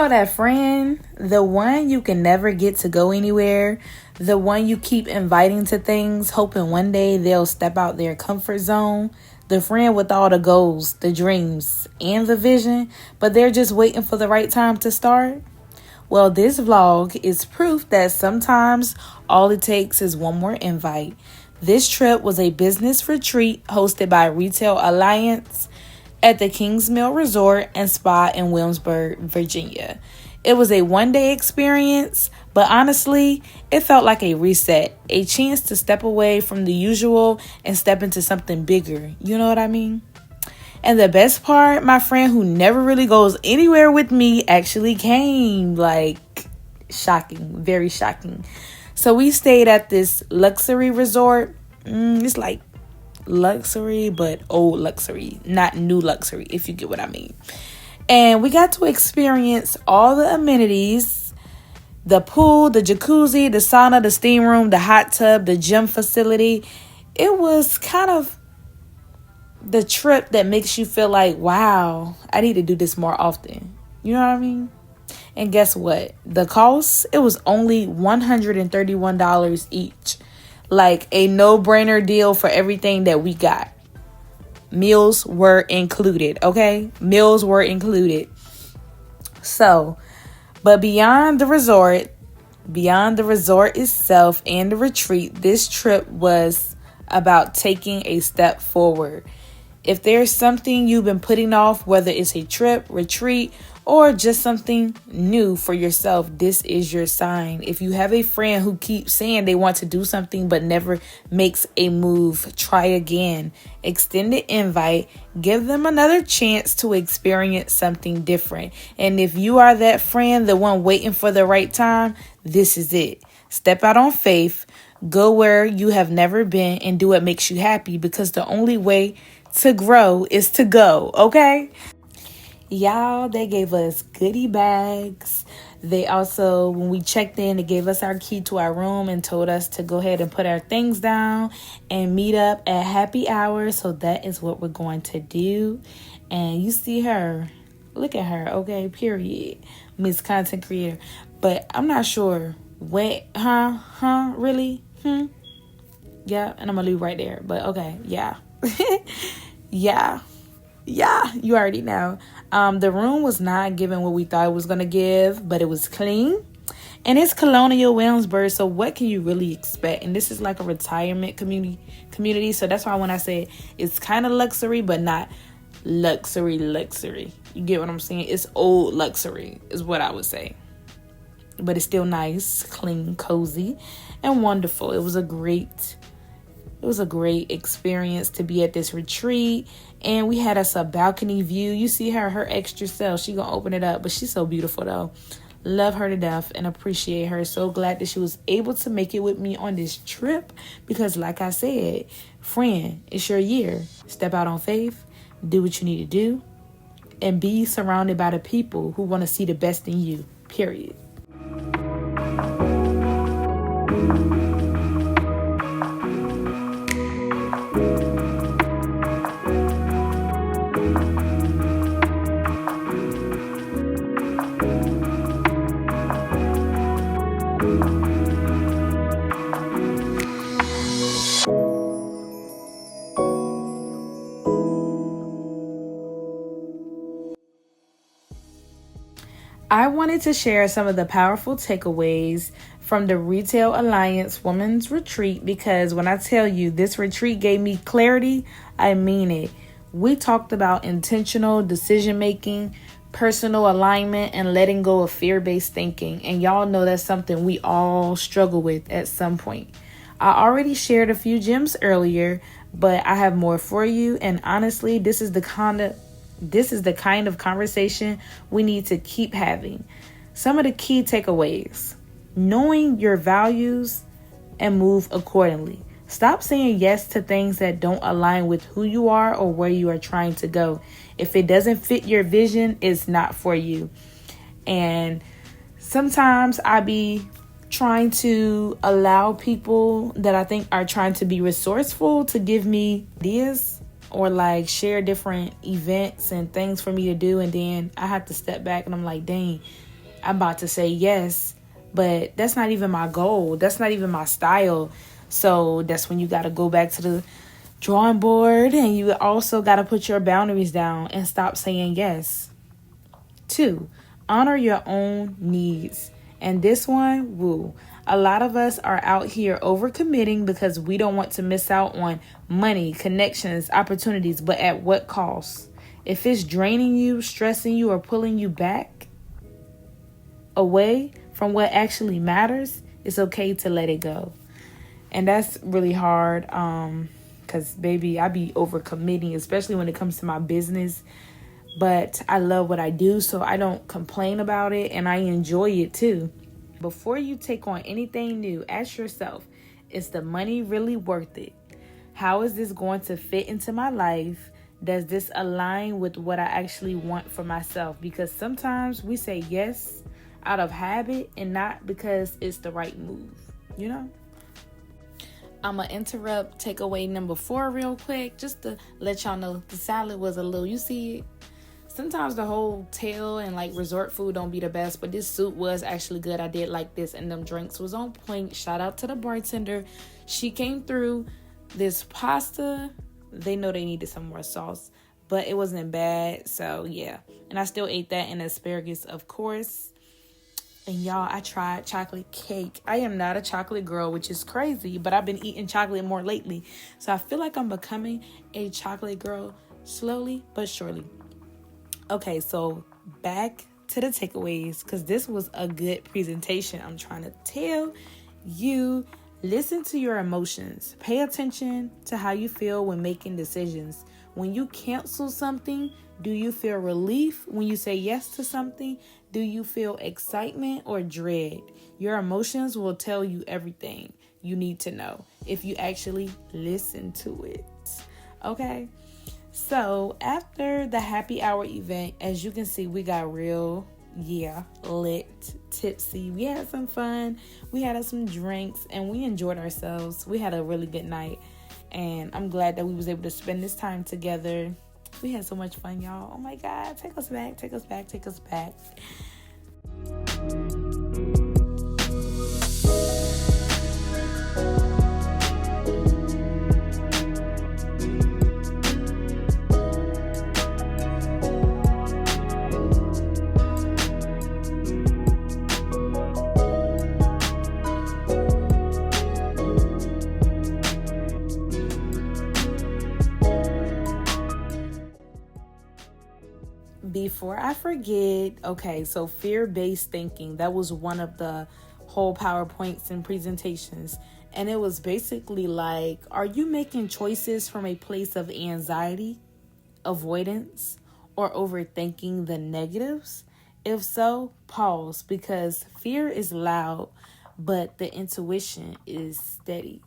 know that friend, the one you can never get to go anywhere, the one you keep inviting to things, hoping one day they'll step out their comfort zone, the friend with all the goals, the dreams, and the vision, but they're just waiting for the right time to start? Well, this vlog is proof that sometimes all it takes is one more invite. This trip was a business retreat hosted by Retail Alliance at the Kingsmill Resort and Spa in Williamsburg, Virginia. It was a one-day experience, but honestly, it felt like a reset, a chance to step away from the usual and step into something bigger. You know what I mean? And the best part, my friend who never really goes anywhere with me actually came. Like, shocking, very shocking. So we stayed at this luxury resort. It's like luxury, but old luxury, not new luxury, if you get what I mean. And we got to experience all the amenities: the pool, the jacuzzi, the sauna, the steam room, the hot tub, the gym facility. It was kind of the trip that makes you feel like, wow, I need to do this more often. You know what I mean? And guess what? The cost, it was only $131 each. Like a no-brainer deal for everything that we got. Meals were included, okay? Meals were included. So, but beyond the resort itself and the retreat, this trip was about taking a step forward. If there's something you've been putting off, whether it's a trip, retreat, or just something new for yourself, this is your sign. If you have a friend who keeps saying they want to do something but never makes a move, try again. Extend the invite. Give them another chance to experience something different. And if you are that friend, the one waiting for the right time, this is it. Step out on faith. Go where you have never been and do what makes you happy, because the only way to grow is to go, okay? Y'all, they gave us goodie bags. They also, when we checked in, they gave us our key to our room and told us to go ahead and put our things down and meet up at happy hour. So that is what we're going to do. And you see her. Look at her, okay? Period. Miss Content Creator. But I'm not sure. Wait, really? Yeah, and I'm going to leave right there. But okay, yeah. Yeah, you already know. The room was not giving what we thought it was going to give, but it was clean. And it's Colonial Williamsburg, so what can you really expect? And this is like a retirement community. So that's why when I say it's kind of luxury, but not luxury. You get what I'm saying? It's old luxury is what I would say. But it's still nice, clean, cozy, and wonderful. It was a great experience to be at this retreat. And we had us a balcony view. You see her extra self. She gonna open it up, but she's so beautiful though. Love her to death and appreciate her. So glad that she was able to make it with me on this trip, because like I said, friend, it's your year. Step out on faith, do what you need to do, and be surrounded by the people who want to see the best in you, period. I wanted to share some of the powerful takeaways from the Retail Alliance Women's Retreat, because when I tell you this retreat gave me clarity, I mean it. We talked about intentional decision making, personal alignment, and letting go of fear-based thinking. And y'all know that's something we all struggle with at some point. I already shared a few gems earlier, but I have more for you. And honestly, this is the kind of conversation we need to keep having. Some of the key takeaways: knowing your values and move accordingly. Stop saying yes to things that don't align with who you are or where you are trying to go. If it doesn't fit your vision, it's not for you. And sometimes I be trying to allow people that I think are trying to be resourceful to give me ideas or like share different events and things for me to do, and then I have to step back and I'm like, dang, I'm about to say yes, but that's not even my goal. That's not even my style. So that's when you got to go back to the drawing board, and you also got to put your boundaries down and stop saying yes. 2, honor your own needs. And this one, woo. A lot of us are out here overcommitting because we don't want to miss out on money, connections, opportunities, but at what cost? If it's draining you, stressing you, or pulling you back away from what actually matters, it's okay to let it go. And that's really hard because, baby, I be overcommitting, especially when it comes to my business. But I love what I do, so I don't complain about it, and I enjoy it too. Before you take on anything new, ask yourself, is the money really worth it? How is this going to fit into my life? Does this align with what I actually want for myself? Because sometimes we say yes out of habit and not because it's the right move, you know? I'm going to interrupt takeaway number 4 real quick, just to let y'all know the salad was a little, you see it? Sometimes the whole tail and like resort food don't be the best, but this soup was actually good. I did like this, and them drinks was on point. Shout out to the bartender. She came through. This pasta, they know they needed some more sauce, but it wasn't bad. So yeah, and I still ate that, and asparagus, of course. And y'all, I tried chocolate cake. I am not a chocolate girl, which is crazy, but I've been eating chocolate more lately. So I feel like I'm becoming a chocolate girl slowly but surely. Okay, so back to the takeaways, because this was a good presentation. I'm trying to tell you, listen to your emotions. Pay attention to how you feel when making decisions. When you cancel something, do you feel relief? When you say yes to something, do you feel excitement or dread? Your emotions will tell you everything you need to know if you actually listen to it. Okay? So after the happy hour event, as you can see, we got real, lit, tipsy. We had some fun. We had some drinks, and we enjoyed ourselves. We had a really good night, and I'm glad that we was able to spend this time together. We had so much fun, y'all. Oh my God, take us back, take us back, take us back. Before I forget, okay, so fear-based thinking, that was one of the whole PowerPoints and presentations. And it was basically like, are you making choices from a place of anxiety, avoidance, or overthinking the negatives? If so, pause, because fear is loud, but the intuition is steady.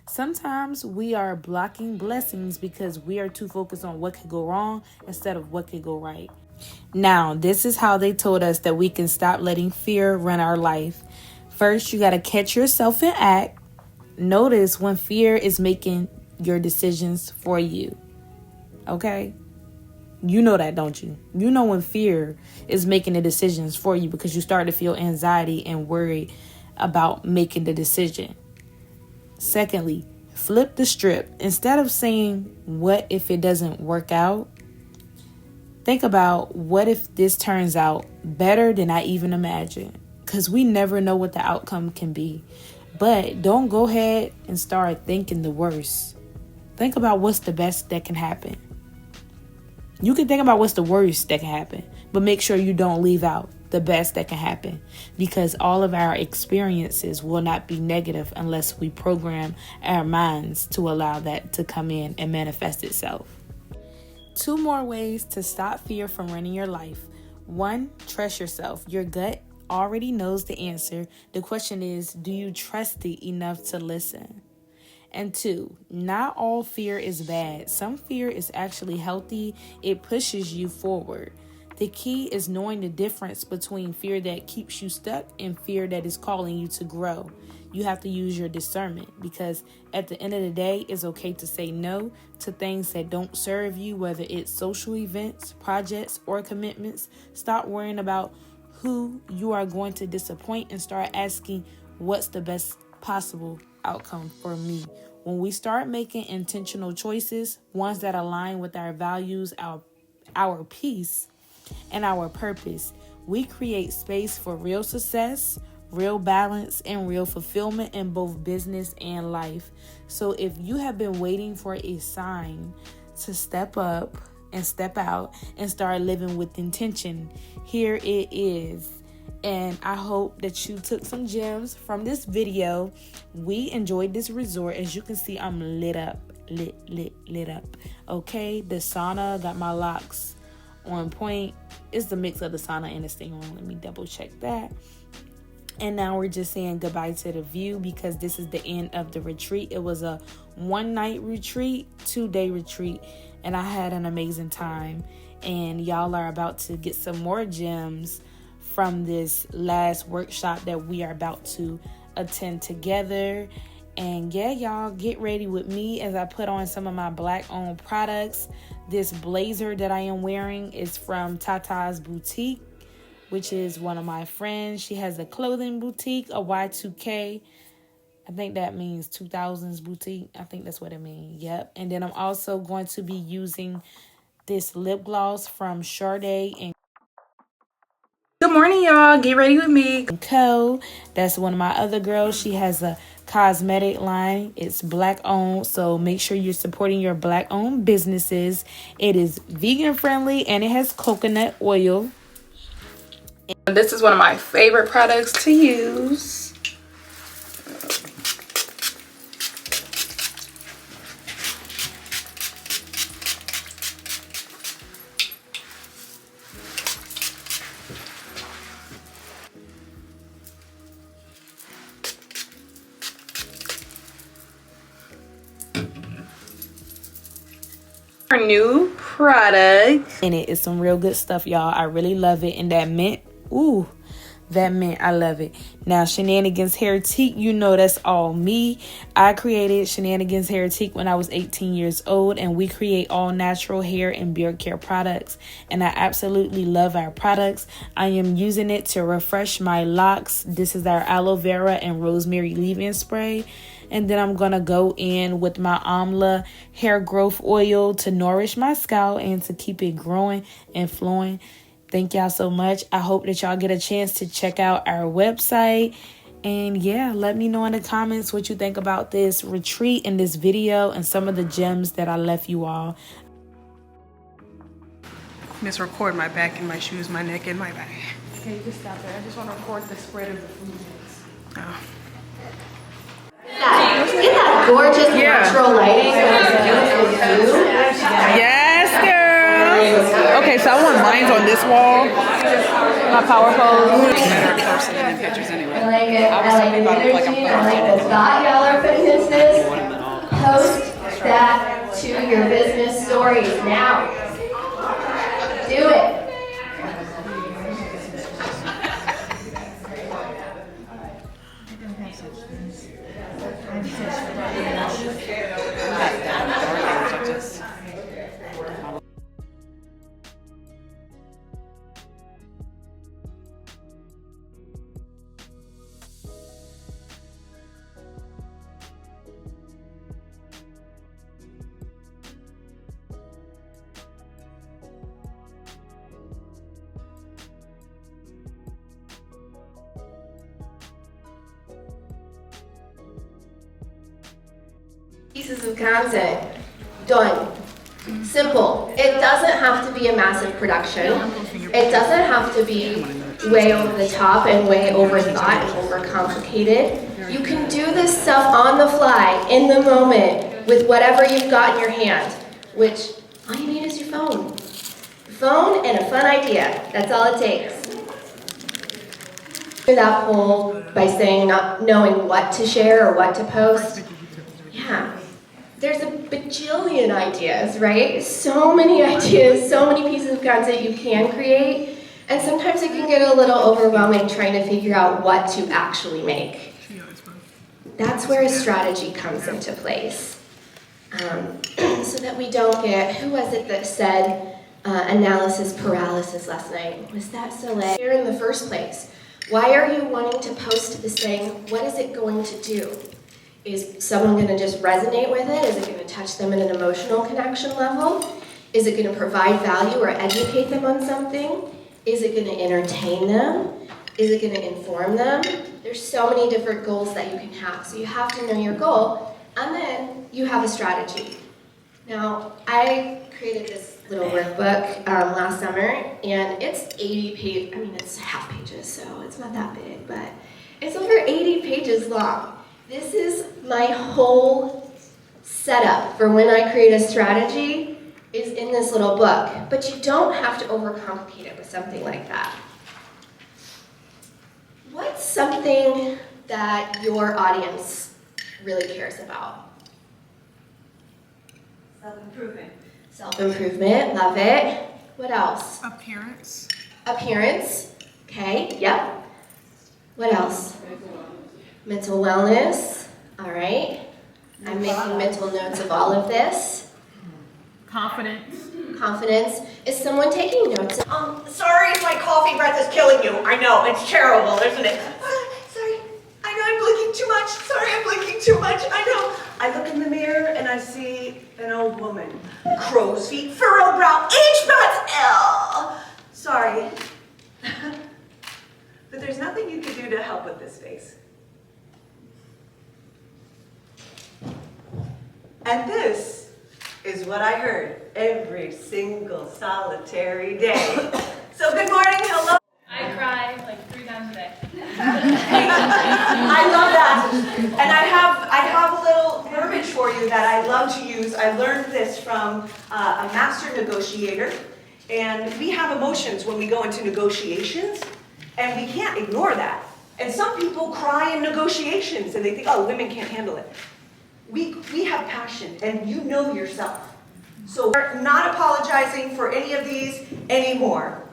Sometimes we are blocking blessings because we are too focused on what could go wrong instead of what could go right. Now, this is how they told us that we can stop letting fear run our life. First, you got to catch yourself and act. Notice when fear is making your decisions for you. Okay? You know that, don't you? You know when fear is making the decisions for you because you start to feel anxiety and worry about making the decision. Secondly, flip the script. Instead of saying, what if it doesn't work out? Think about, what if this turns out better than I even imagined? Because we never know what the outcome can be. But don't go ahead and start thinking the worst. Think about what's the best that can happen. You can think about what's the worst that can happen, but make sure you don't leave out the best that can happen, because all of our experiences will not be negative unless we program our minds to allow that to come in and manifest itself. 2 more ways to stop fear from running your life. 1, trust yourself. Your gut already knows the answer. The question is, do you trust it enough to listen? And 2, not all fear is bad. Some fear is actually healthy. It pushes you forward. The key is knowing the difference between fear that keeps you stuck and fear that is calling you to grow. You have to use your discernment, because at the end of the day, it's okay to say no to things that don't serve you, whether it's social events, projects, or commitments. Stop worrying about who you are going to disappoint and start asking what's the best possible outcome for me. When we start making intentional choices, ones that align with our values, our peace, and our purpose, we create space for real success, real balance, and real fulfillment in both business and life. So if you have been waiting for a sign to step up and step out and start living with intention, here it is. And I hope that you took some gems from this video. We enjoyed this resort. As you can see, I'm lit up. Lit up. Okay, the sauna got my locks on point. It's the mix of the sauna and the steam room. Let me double check that. And now we're just saying goodbye to the view because this is the end of the retreat. It was a 1-night retreat, 2-day retreat, and I had an amazing time. And y'all are about to get some more gems from this last workshop that we are about to attend together. And yeah, y'all get ready with me as I put on some of my black owned products. This blazer that I am wearing is from Tata's Boutique, which is one of my friends. She has a clothing boutique, a Y2K. I think that means 2000s boutique. I think that's what it means. Yep. And then I'm also going to be using this lip gloss from Sade and Good morning, y'all. Get ready with me. Co. That's one of my other girls. She has a cosmetic line. It's black owned, so make sure you're supporting your black owned businesses. It is vegan friendly and it has coconut oil. And this is one of my favorite products to use. Our new product. And it is some real good stuff, y'all. I really love it. And that mint, ooh, that mint, I love it. Now, Shenanigans Hair Teak, you know that's all me. I created Shenanigans Hair Teak when I was 18 years old, and we create all natural hair and beard care products. And I absolutely love our products. I am using it to refresh my locks. This is our aloe vera and rosemary leave-in spray. And then I'm going to go in with my Amla hair growth oil to nourish my scalp and to keep it growing and flowing. Thank y'all so much. I hope that y'all get a chance to check out our website. And yeah, let me know in the comments what you think about this retreat and this video and some of the gems that I left you all. Miss, record my back and my shoes, my neck and my back. Okay, just stop there. I just want to record the spread of the food. Oh. Get that gorgeous natural lighting. Yes, girl. Okay, so I want mines on this wall. My power pose. I like it. I like the energy. I like the thought y'all are putting into this. Post that to your business stories now. Do it. Pieces of content. Done. Simple. It doesn't have to be a massive production. It doesn't have to be way over the top and way overthought and overcomplicated. You can do this stuff on the fly, in the moment, with whatever you've got in your hand, which all you need is your phone. Your phone and a fun idea. That's all it takes. That poll by saying not knowing what to share or what to post. Yeah. There's a bajillion ideas, right? So many ideas, so many pieces of content you can create, and sometimes it can get a little overwhelming trying to figure out what to actually make. That's where a strategy comes into place. So that we don't get, who was it that said, analysis paralysis last night. Was that Soleil? Here in the first place. Why are you wanting to post this thing? What is it going to do? Is someone going to just resonate with it? Is it going to touch them at an emotional connection level? Is it going to provide value or educate them on something? Is it going to entertain them? Is it going to inform them? There's so many different goals that you can have. So you have to know your goal, and then you have a strategy. Now, I created this little workbook last summer, and it's 80 pages. I mean, it's half pages, so it's not that big, but it's over 80 pages long. This is my whole setup for when I create a strategy is in this little book, but you don't have to overcomplicate it with something like that. What's something that your audience really cares about? Self-improvement. Self-improvement, love it. What else? Appearance. Appearance, okay, yep. What else? Mental wellness, all right. I'm making mental notes of all of this. Confidence. Confidence. Is someone taking notes? Sorry if my coffee breath is killing you. I know, it's terrible, isn't it? Sorry, I know I'm blinking too much. Sorry, I'm blinking too much. I know. I look in the mirror and I see an old woman. Crow's feet, furrowed brow, H-spots, L. Sorry. But there's nothing you can do to help with this face. And this is what I heard every single solitary day. So good morning, hello. I cry like 3 times a day. I love that. And I have a little verbiage for you that I love to use. I learned this from a master negotiator. And we have emotions when we go into negotiations, and we can't ignore that. And some people cry in negotiations, and they think, oh, women can't handle it. We have passion, and you know yourself. So we're not apologizing for any of these anymore.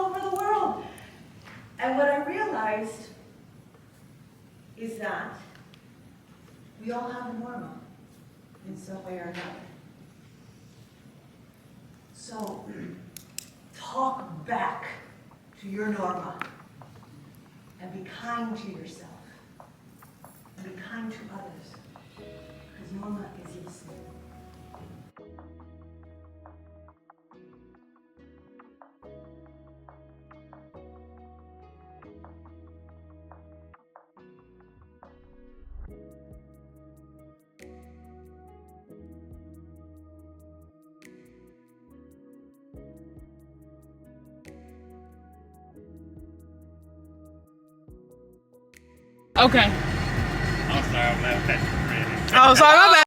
Over the world. And what I realized is that we all have a norma in some way or another. So talk back to your norma and be kind to yourself. And be kind to others, because Norma is listening. Okay. I'm sorry, I'm not that ready. Oh, sorry, my bad.